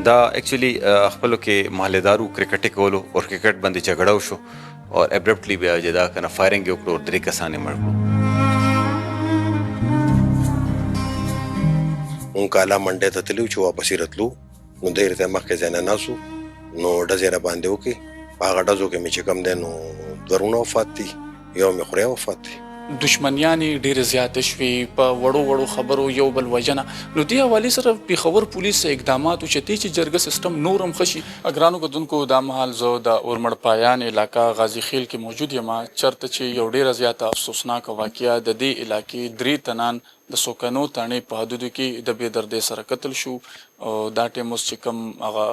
دا एक्चुअली خپلو کې محلهدارو کرکټ کولو او کرکټ باندې جګړه وشو او ابرپټلی بیا چې دا کنه فایرنګ یې وکړو او درې کسان یې مړ کړو. مونږ کاله منډې ته تللو چې واپس یې راتلو نو دی ورته مخکې ځای نه ناست وو نو ډزې را باندې وکړې په هغه ډزو کې مې چې کوم دی نو دوه وروڼه وفات دي یو مې خوریا وفات دی. دشمنیانې ډېرې زیاتې شوې په وړو خبرو یو بل وژنه. نو دې حوالې سره پېښور پولیس اقدامات وچتې چې جرګه سیستم نور هم ښه شي. ګرانو کتونکو دا مهال زه د اورمړ پایان علاقه غازي خیل کې موجود یم چېرته چې یو ډېره زیاته افسوسناکه واقعه د دې علاقې 3 تنان د سوکنو تاڼې په حدودو کې د بې دردۍ سره قتل شو او دا ټایم اوس چې کوم هغه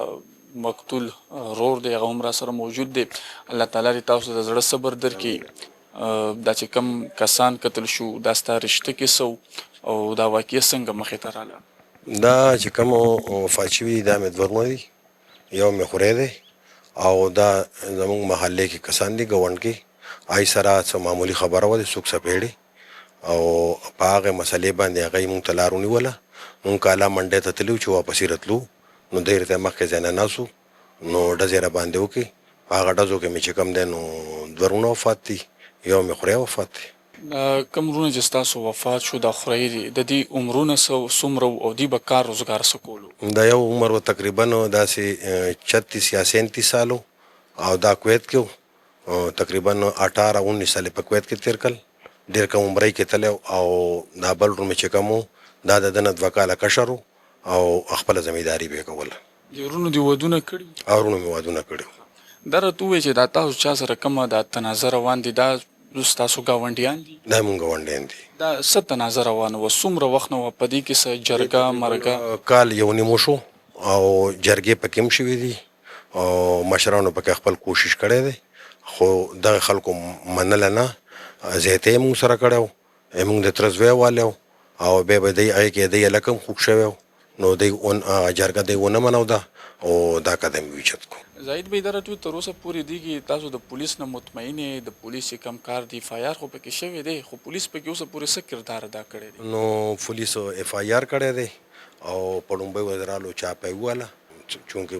مقتول رور دی هغه هم را سره موجود دی. الله تعالی دې تاسو د زړه صبر درکړي. دا چې کوم کسان قتل شو دا ستا رشته کې سو او دا واقعه څنګه مخې ته راله؟ دا چې کوم وفات شوي دا مې دوه وروڼه دي یو مې خوری دی او دا زموږ محلې کې کسان دي ګاونډ کې آی سره څه معمولي خبره وه د څوک څپېړې او په هغې مسلې باندې هغه یې مونږ ته لار ونیوله. مونږ کاله منډې ته تللو چې واپس یې راتلو نو دی ورته مخکې ځای نه ناست وو نو ډزې را باندې وکړې په هغه ډزو کې مې چې کوم دی نو دوه وروڼه وفات دي یو مې خوریا وفات دی. کوم وروڼه چې ستاسو وفات شو دا خوری دي د دې عمرونه څومره او دوی به کار روزګار څه کولو؟ دا یو عمر و تقریبا داسې 36 یا 37 سالو او دا کویت کې تقریبا 18-19 سال په کویت کې تیر کړل. ډېر کم عمرۍ کې تللی او دا بل ورور مې چې کوم و دا د ده نه 2 کاله کشر و او خپله زمینداري به یې کوله. د وروڼو دې ودونه کړي؟ او وروڼو مې ودونه کړي. دا راته ووایې چې دا تاسو چا سره کومه دا تنازه روان دي دا ستاسو ګاونډیان دي؟ دا مونږ ګاونډیان دي. دا څه تنازه روانه وه؟ څومره وخت نه وه په دې کې څه جرګه مرګه؟ کال یو نیم وشو او جرګې پکې هم شوي دي او مشرانو پکې خپل کوشش کړی دی خو دغه خلکو منله نه. زیاتی یې مونږ سره کړی و مونږ د تره زوی والی و او بیا به دی هغې کې دی هلک هم خوږ شوی و نو دی جرګه دی ونه منوده او دا قدم یې اوچت کړو. زاهد بھائی دا راته تر اوسه پورې دی کې تاسو د پولیس نه مطمئن یې د پولیس چې کم کار دی اف آی آر خو پکې شوی دی خو پولیس پکې اوسه پورې څه کردار ادا کړی دی؟ نو پولیس اف آی آر کړی دی او په لومړۍ ورځ رالو چاپه یې وواله چونکې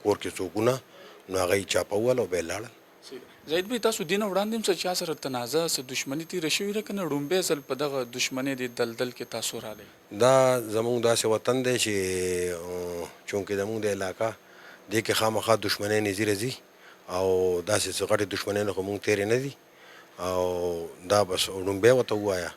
کور کې څوک نه نو هغه یې چاپه وواله او بیا یې لاړل. زاهد بھائی تاسو دې نه وړاندې هم څه چا سره تنازه څه دښمني تېره شوې ده که نه ړومبی ځل په دغه دښمنۍ د دلدل کې تاسو رالی؟ دا زمونږ داسې وطن دی چې چونکې زمونږ د علاقه دې کې خامخا دښمنۍ نږدې راځي او داسې څه غټې دښمنۍ نه خو مونږ تېرې نه دي او دا بس ړومبی ورته ووایه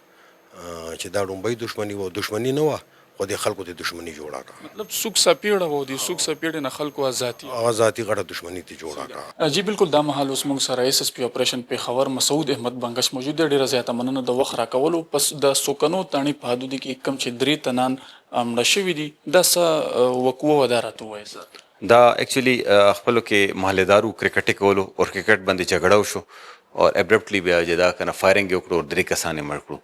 چې دا ړومبۍ دښمني وه دښمني نه وه خو د خلکو د دښمني جوړه کړه. مطلب سوک سپېړه وه د سوک سپېړې نه خلکو ذاتي غټه دښمني ترې جوړه کړه. جی بالکل دا مهال اوس موږ سره ایس ایس پي اپریشن پېښور مسعود احمد بنګش موجود دی. ډېره زیاته مننه د وخت راکولو. پس د سوکنو تاڼې په حدودو کې کم چې 3 تنان مړه شوي دي دا څه وقوعه وه دا راته ووایه؟ دا एक्चुअली خپلو کې محلهدارو کرکټ کولو او کرکټ باندې جګړه وشو او ابرپټلی بیا چې دا کنه فایرنګ یې وکړو او 3 کسان یې مړ کړو.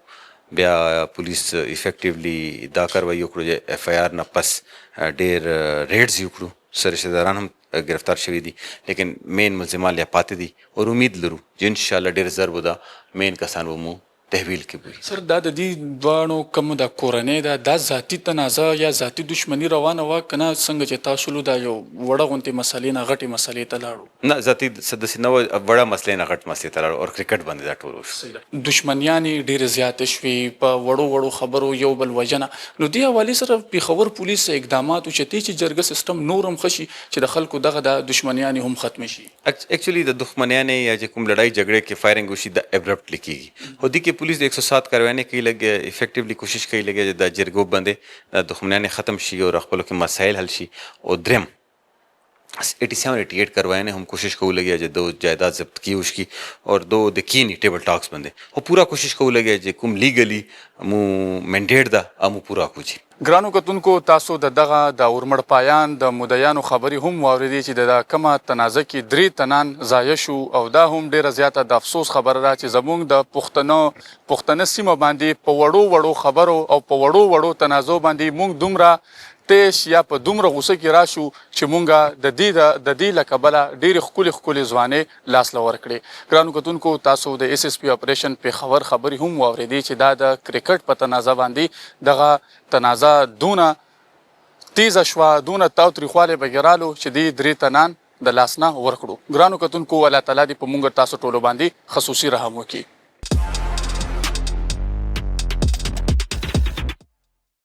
بیا پولیس افیکټیولی دا کاروایي وکړو چې اف آی آر نه پس ډېر ریډز یې وکړو څه رشتهداران هم ګرفتار شوي دي لیکن مین ملزمان یا پاتې دي او امید لرو چې انشاءالله ډېر ژر به دا مین کسان به مو تحویل کې بوي. سر دا د دې دواړو کوم د کورنۍ دا ذاتي تنازع یا ذاتي دښمني روانه وه که نه څنګه چې تاسو له دا یو وړه غوندې مسلې نه غټې مسلې ته لاړو؟ نه ذاتي څه داسې نه وه وړه مسلې نه غټ مسلې ته لاړو او کرکټ باندې دا ټول وشو. دښمنیانې ډېرې زیاتې شوې په وړو خبرو یو بل وژنه. نو دې حوالې سره پېښور پولیس اقدامات وچتې چې جرګه سیستم نور هم ښه شي چې د خلکو دغه د دښمنیانې هم ختمې شي؟ एक्चुअली د دښمنیانې یا چې کوم لړۍ جګړې کې فایرنګ وشي د ابرپټلی کېږي خو دې کې پولیس د 107 کاروانۍ کوي لږ افیکټیولی کوشش کوي لږ د جرګو باندې د دښمنیانې ختم شي او خپلو کې مسایل حل شي. او دریم 87-88 کاروانۍ هم کوشش کوو لګیا چې دو جائیداد ضبط کی उसकी और दो د کینی ټیبل ټاکس باندې او پورا کوشش کوو لګیا چې کوم لیګلی مو منډیټ ده امو پورا کوجي. ګرانو کتونکو تاسو دغه د اورمړ پایان د مدعیانو خبرې هم واورېدې چې د کومه تنازع کې 3 تنان ضایع شو او دا هم ډېره زیاته د افسوس خبره ده چې زموږ د پښتنه سیمه باندې په وړو خبرو او په وړو تنازع باندې موږ دومره تیش یا په دومره غوسه کې راشو چې مونږه د دې له کبله ډېرې ښکلې ځوانۍ لاس له ورکړې. ګرانو کتونکو تاسو د ایس ایس پي اپریشن پېښور خبرې هم واورېدې چې دا د کرکټ په تنازع باندې دغه تنازع دونه تیزه شوه دونه تاوتریخوالی به رالو چې دې درې تنان د لاسنه ورکړو. ګرانو کتونکو الله تعالی دې په موږ تاسو ټولو باندې خصوصي رحم وکړي.